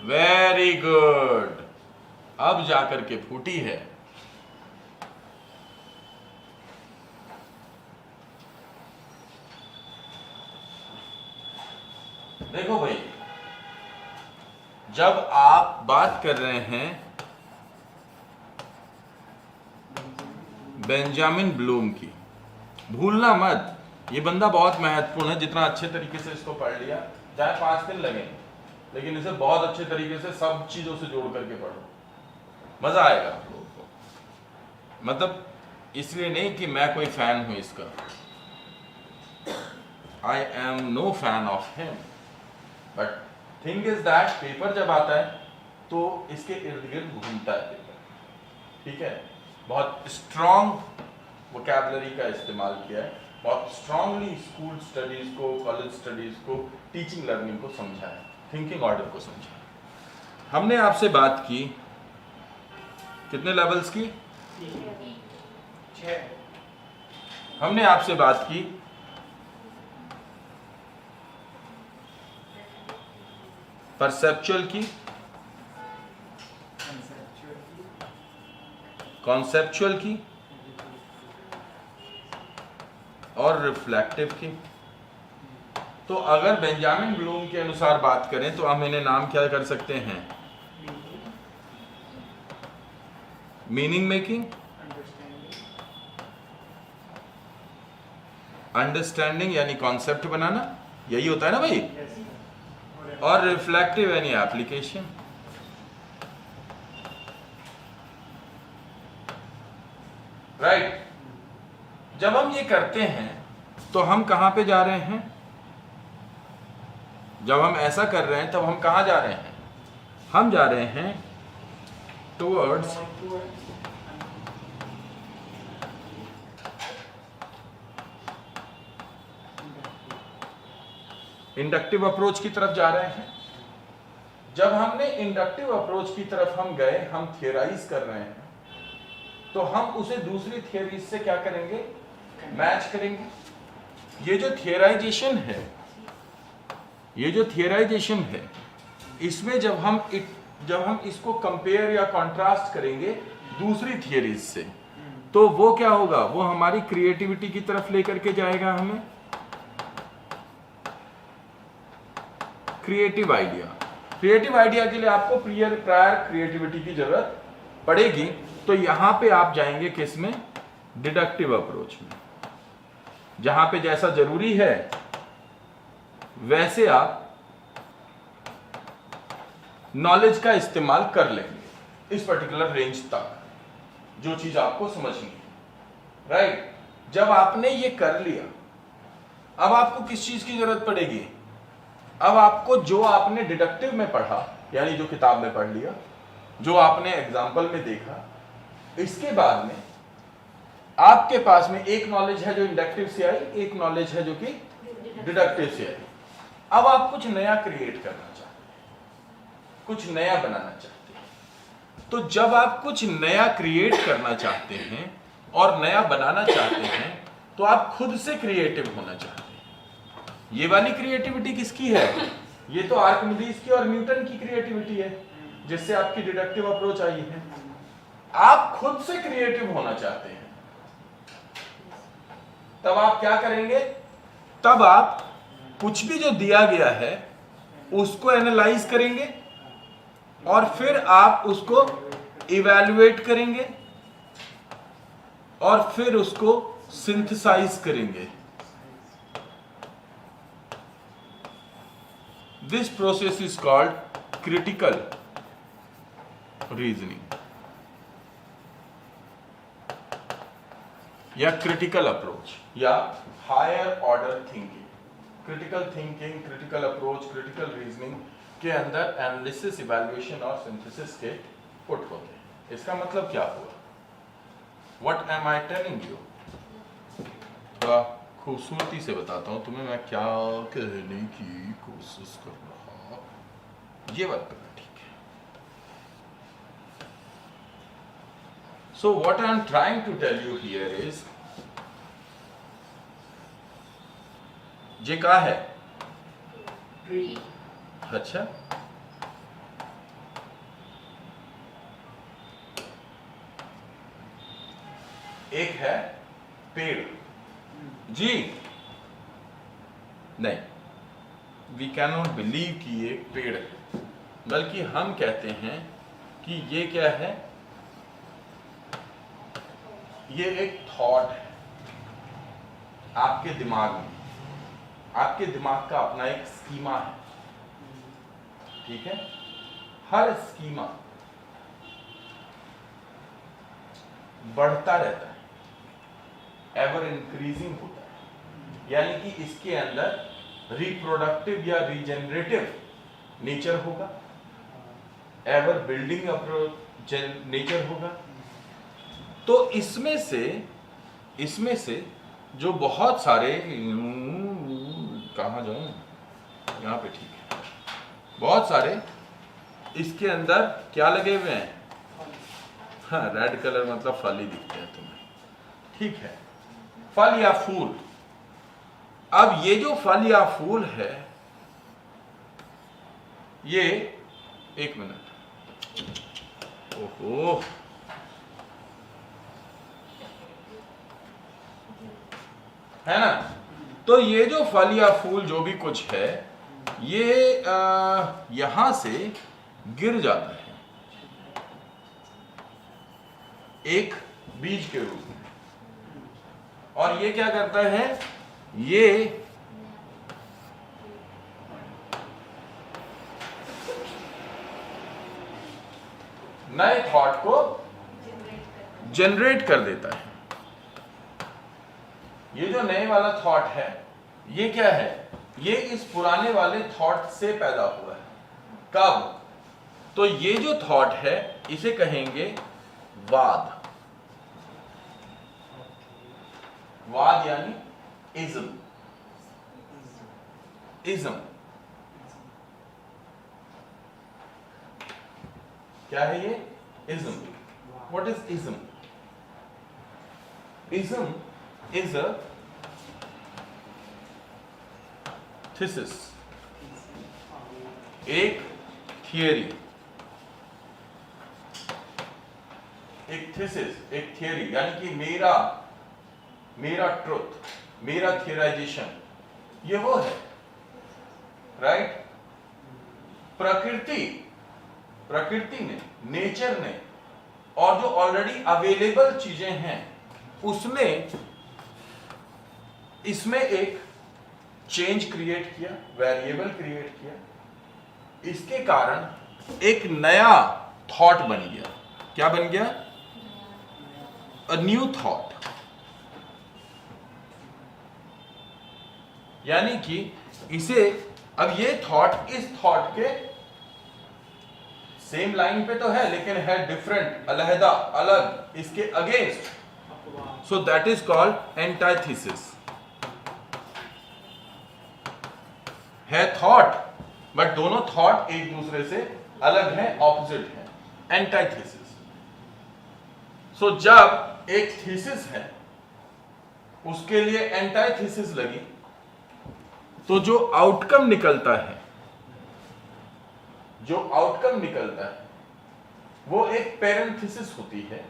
Very good, अब जाकर के फूटी है। देखो भाई, जब आप बात कर रहे हैं बेंजामिन ब्लूम की, भूलना मत, ये बंदा बहुत महत्वपूर्ण है। जितना अच्छे तरीके से इसको पढ़ लिया, चाहे 5 दिन लगे, लेकिन इसे बहुत अच्छे तरीके से सब चीजों से जोड़ करके पढ़ो, मजा आएगा आप लोगों को। मतलब इसलिए नहीं कि मैं कोई फैन हूं इसका, I am no fan of him, but thing is that paper जब आता है तो इसके इर्द गिर्द घूमता है पेपर, ठीक है। बहुत स्ट्रॉन्ग वोकैबुलरी का इस्तेमाल किया है, बहुत स्ट्रांगली स्कूल स्टडीज को, कॉलेज स्टडीज को, टीचिंग लर्निंग को समझा है, थिंकिंग ऑर्डर को समझा है। हमने आपसे बात की कितने लेवल्स की? 6। हमने आपसे बात की परसेप्चुअल की, कॉन्सेप्चुअल की और रिफ्लेक्टिव की। तो अगर बेंजामिन ब्लूम के अनुसार बात करें तो हम इन्हें नाम क्या कर सकते हैं? मीनिंग मेकिंग, अंडरस्टैंडिंग यानी कॉन्सेप्ट बनाना, यही होता है ना भाई, और रिफ्लेक्टिव यानी एप्लीकेशन। राइट। जब हम ये करते हैं तो हम कहां पे जा रहे हैं? जब हम ऐसा कर रहे हैं तब हम कहां जा रहे हैं? हम जा रहे हैं टुवर्ड्स इंडक्टिव अप्रोच की तरफ जा रहे हैं। जब हमने इंडक्टिव अप्रोच की तरफ हम गए, हम थियराइज कर रहे हैं, तो हम उसे दूसरी थियरीज से क्या करेंगे? मैच करेंगे। ये जो थियराइजेशन है, ये जो थियराइजेशन है, इसमें जब हम इसको कंपेयर या कॉन्ट्रास्ट करेंगे दूसरी थियरीज से, तो वो क्या होगा? वो हमारी क्रिएटिविटी की तरफ लेकर के जाएगा हमें। क्रिएटिव आइडिया के लिए आपको प्रायर क्रिएटिविटी की जरूरत पड़ेगी। तो यहां पे आप जाएंगे किस में? डिडक्टिव अप्रोच में, जहां पे जैसा जरूरी है वैसे आप नॉलेज का इस्तेमाल कर लेंगे इस पर्टिकुलर रेंज तक, जो चीज आपको समझनी है। राइट। जब आपने ये कर लिया, अब आपको किस चीज की जरूरत पड़ेगी? अब आपको जो आपने डिडक्टिव में पढ़ा, यानी जो किताब में पढ़ लिया, जो आपने एग्जाम्पल में देखा, इसके बाद में आपके पास में एक नॉलेज है जो इंडक्टिव से आई, एक नॉलेज है जो कि डिडक्टिव से आई। अब आप कुछ नया क्रिएट करना चाहते हैं, कुछ नया बनाना चाहते हैं। तो जब आप कुछ नया क्रिएट करना चाहते हैं और नया बनाना चाहते हैं, तो आप खुद से क्रिएटिव होना चाहते हैं। ये वाली क्रिएटिविटी किसकी है? ये तो आर्किमिडीज की और न्यूटन की क्रिएटिविटी है, जिससे आपकी डिडक्टिव अप्रोच आई है। आप खुद से क्रिएटिव होना चाहते हैं, तब आप क्या करेंगे? तब आप कुछ भी जो दिया गया है उसको एनालाइज करेंगे और फिर आप उसको इवैल्यूएट करेंगे और फिर उसको सिंथेसाइज करेंगे। This process is called critical reasoning या क्रिटिकल अप्रोच या higher order thinking. Critical thinking, critical approach, critical reasoning के अंदर एनालिसिस, इवैल्यूएशन और सिंथेसिस के पुट होते हैं। इसका मतलब क्या हुआ? What am I telling you? थोड़ा खूबसूरती से बताता हूं तुम्हें मैं क्या कहने की कोशिश कर रहा। ये बात करना ठीक है। So what I am trying to tell you here is, ये क्या है? ट्री। अच्छा, एक है पेड़। जी नहीं, वी कैन नॉट बिलीव कि ये पेड़ है, बल्कि हम कहते हैं कि ये क्या है, ये एक थॉट है आपके दिमाग में। आपके दिमाग का अपना एक स्कीमा है, ठीक है। हर स्कीमा बढ़ता रहता है, एवर इंक्रीजिंग होता है, यानी कि इसके अंदर रिप्रोडक्टिव या रीजेनरेटिव नेचर होगा, एवर बिल्डिंग अप्रोच नेचर होगा। तो इसमें से जो बहुत सारे, कहाँ जाऊं, यहाँ पे ठीक है, बहुत सारे इसके अंदर क्या लगे हुए हैं, हाँ रेड कलर मतलब फल ही दिखते हैं तुम्हें, ठीक है, फल या फूल। अब ये जो फल या फूल है, ये एक मिनट, ओहो, है ना। तो ये जो फल या फूल जो भी कुछ है, ये यहां से गिर जाता है एक बीज के रूप में, और ये क्या करता है, ये नए थॉट को जनरेट कर देता है। ये जो नए वाला थॉट है, ये क्या है, ये इस पुराने वाले थॉट से पैदा हुआ है। कब? तो ये जो थॉट है इसे कहेंगे वाद। वाद यानी इज्म। इज्म क्या है ये? Ism. What is ism? Ism is a thesis, एक थियरी, एक थीसिस, एक थियरी, यानी कि मेरा ट्रुथ, मेरा थियराइजेशन, ये वो है, राइट। प्रकृति ने, नेचर ने, और जो ऑलरेडी अवेलेबल चीजें हैं उसने इसमें एक चेंज क्रिएट किया, वेरिएबल क्रिएट किया, इसके कारण एक नया थॉट बन गया। क्या बन गया? A new thought. यानी कि इसे, अब ये थॉट इस थॉट के सेम लाइन पे तो है, लेकिन है डिफरेंट, अलहदा, अलग, इसके against. So that is called antithesis. है थॉट, बट दोनों थॉट एक दूसरे से अलग है, ऑपोजिट है, एंटाइथीसिस। सो जब एक थीसिस है उसके लिए एंटाइथीसिस लगी, तो जो आउटकम निकलता है, वो एक पैरेंथेसिस होती है,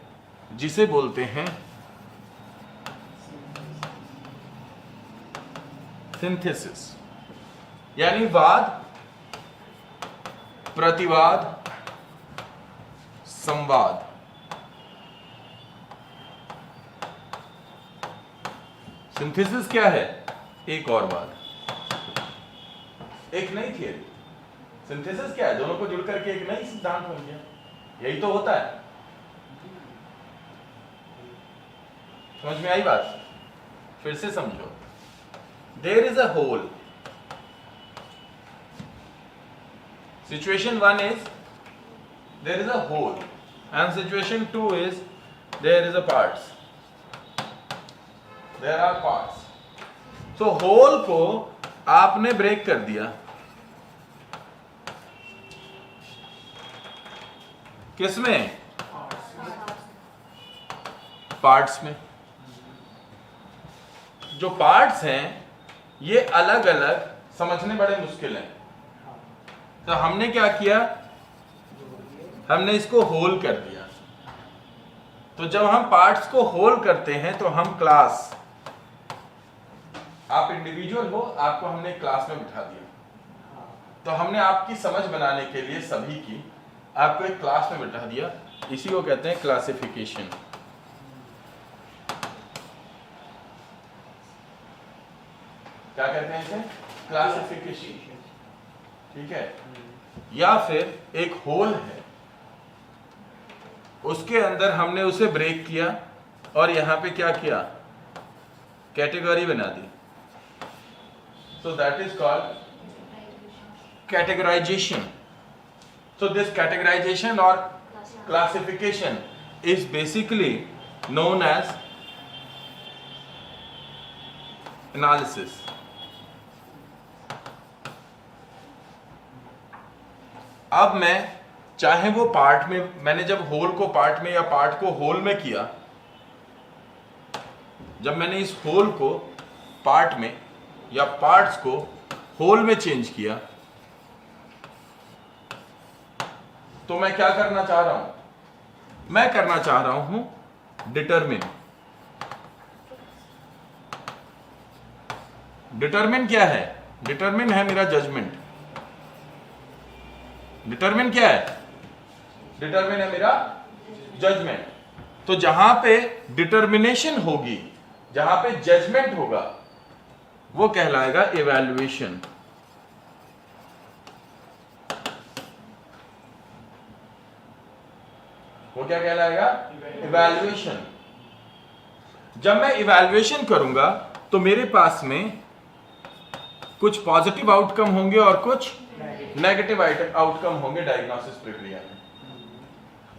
जिसे बोलते हैं सिंथेसिस। यानी वाद, प्रतिवाद, संवाद। सिंथेसिस क्या है? एक और बात, एक नई थियरी। सिंथेसिस क्या है? दोनों को जुड़ करके एक नई सिद्धांत बन गया। यही तो होता है। समझ में आई बात? फिर से समझो। There is a hole. Situation 1 is there is a hole, and situation 2 is there is a parts. There are parts. So hole को आपने ब्रेक कर दिया, किसमें? पार्ट्स में। जो पार्ट्स हैं ये अलग अलग समझने बड़े मुश्किल हैं, तो हमने क्या किया, हमने इसको होल कर दिया। तो जब हम पार्ट्स को होल करते हैं तो हम क्लास, आप इंडिविजुअल हो, आपको हमने क्लास में बिठा दिया, तो हमने आपकी समझ बनाने के लिए सभी की आपको एक क्लास में बिठा दिया, इसी को कहते हैं क्लासिफिकेशन। क्या कहते हैं इसे? क्लासिफिकेशन। ठीक है। या फिर एक होल है, उसके अंदर हमने उसे ब्रेक किया और यहां पे क्या किया? कैटेगरी बना दी। So that is called categorization. So this categorization or classification is basically known as analysis. अब मैं चाहे वो पार्ट में, मैंने जब होल को पार्ट में या पार्ट को होल में किया, जब मैंने इस होल को पार्ट में या पार्ट्स को होल में चेंज किया, तो मैं क्या करना चाह रहा हूं? मैं करना चाह रहा हूं डिटरमिन। डिटरमिन क्या है? डिटरमिन है मेरा जजमेंट। डिटरमिन क्या है? डिटरमिन है मेरा जजमेंट। तो जहां पे डिटरमिनेशन होगी, जहां पे जजमेंट होगा, वो कहलाएगा इवैल्यूएशन। वो क्या कहलाएगा? इवैल्यूएशन। जब मैं इवैल्यूएशन करूंगा तो मेरे पास में कुछ पॉजिटिव आउटकम होंगे और कुछ नेगेटिव आउटकम होंगे डायग्नोसिस प्रक्रिया में।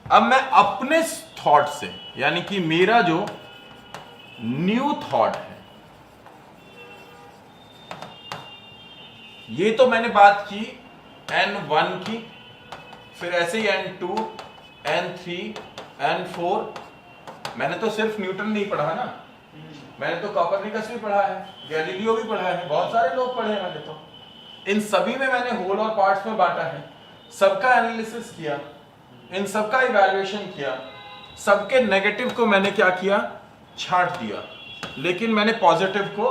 अब मैं अपने थॉट से, यानी कि मेरा जो न्यू थॉट है, ये तो मैंने बात की N1 की, फिर ऐसे ही N2, N3, N4, मैंने तो सिर्फ न्यूटन नहीं पढ़ा ना, मैंने तो कॉपरनिकस भी पढ़ा है, गैलीलियो भी पढ़ा है, बहुत सारे लोग पढ़े हैं मैंने तो। इन सभी में मैंने होल और पार्ट्स में बांटा है, सबका एनालिसिस किया, इन सबका इवैल्यूएशन किया, सबके नेगेटिव को मैंने क्या किया? छांट दिया, लेकिन मैंने पॉजिटिव को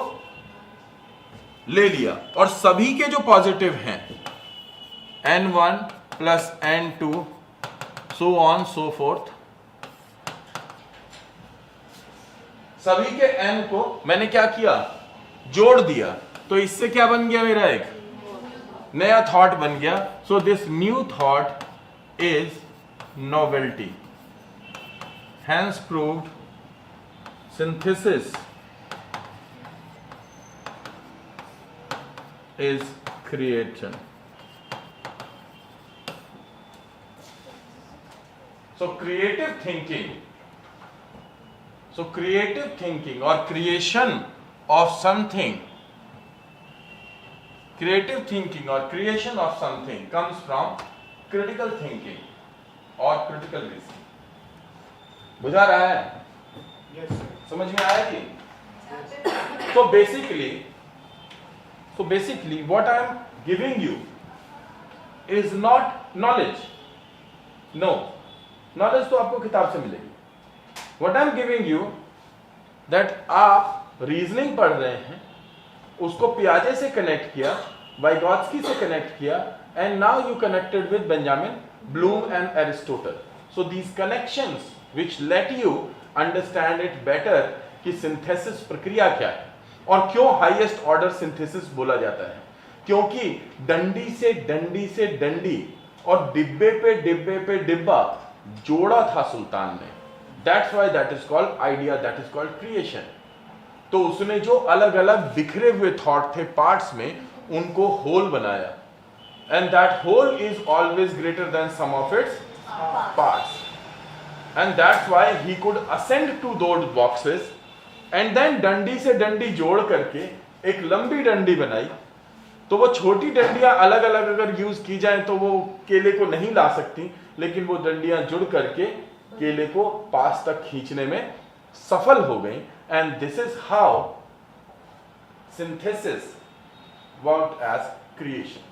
ले लिया, और सभी के जो पॉजिटिव हैं N1 plus N2 so on so forth, सभी के n को मैंने क्या किया? जोड़ दिया। तो इससे क्या बन गया? मेरा एक नया थॉट बन गया। So this new thought is novelty, hence proved synthesis is creation. So creative thinking or creation of something, comes from critical thinking or critical reasoning. बुझा रहा है? Yes, sir. समझ में आया कि? So basically what I am giving you is not knowledge. No. Knowledge तो आपको किताब से मिलेगी। What I am giving you, that आप रीजनिंग पढ़ रहे हैं, उसको पियाजे से कनेक्ट किया, वाइगॉत्स्की से कनेक्ट किया, and now you connected with Benjamin Bloom and Aristotle. So these connections which let you understand it better कि सिंथेसिस प्रक्रिया क्या है और क्यों हाईएस्ट ऑर्डर सिंथेसिस बोला जाता है, क्योंकि डंडी से डंडी और डिब्बे पे डिब्बा जोड़ा था सुल्तान ने। That's why that is called idea, that is called creation. तो उसने जो अलग अलग बिखरे हुए थॉट थे पार्ट्स में, उनको होल बनाया, and that whole is always greater than sum of its parts, and that's why he could ascend to those boxes, and then डंडी से डंडी जोड़ करके एक लंबी डंडी बनाई। तो वो छोटी डंडियां अलग अलग अगर यूज की जाए तो वो केले को नहीं ला सकती, लेकिन वो डंडियां जुड़ करके केले को पास तक खींचने में सफल हो गई। And this is how synthesis worked as creation.